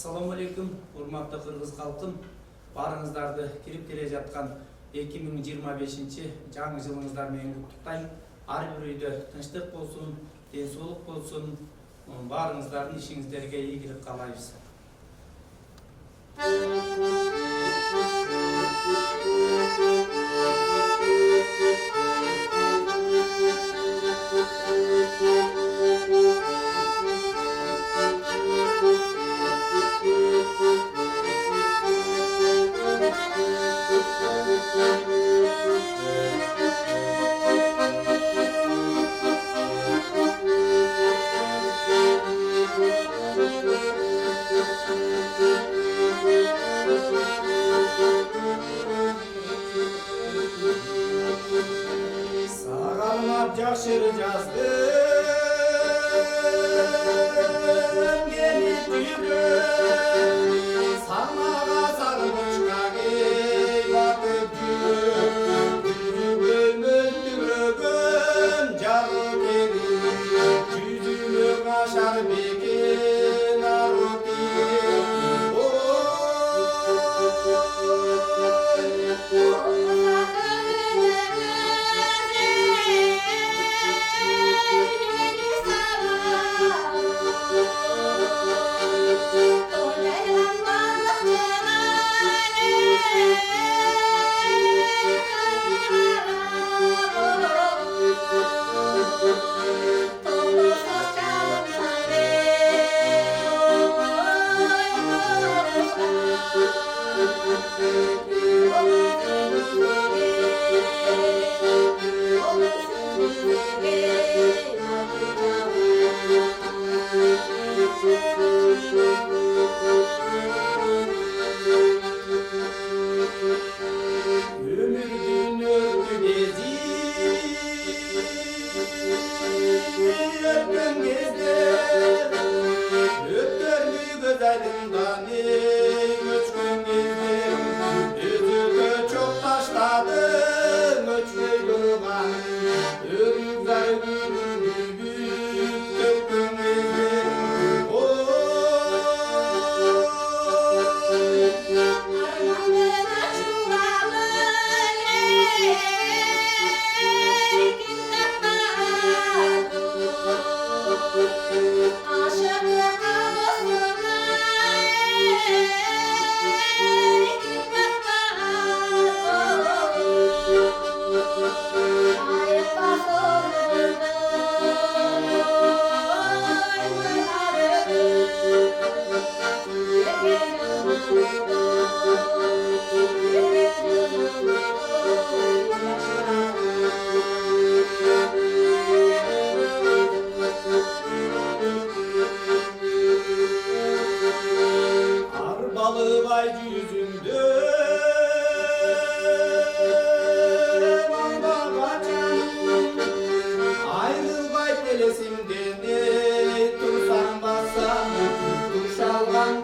Assalamu alaikum, урматтуу кыргыз калкым. Барыңыздарды кирип келе жаткан 2025 жаңы жылыңыздар менен куттуктайм. Ар бир үйдө тынчтык болсун, ден соолук болсун. Барыңыздардын ишиңиздерге ийгилик каалайбыз. Sağalmap yaşır yazdım, gelip yürü, samağa sarılmışka gey batıp yürü, öldürgün jarı keri, yüzümü kaşar bekin aruti, ömürdün ördü gezi, öpkün gezdir, öptörlü göz aydından göçkün gezdir, özüge çok taşladın, göçküylüğün, örükler gülün büyük tökün gezdir, Arbalı bay yüzünde manda kaçan, ayrılbay telesimden tursan bassan, tuş algan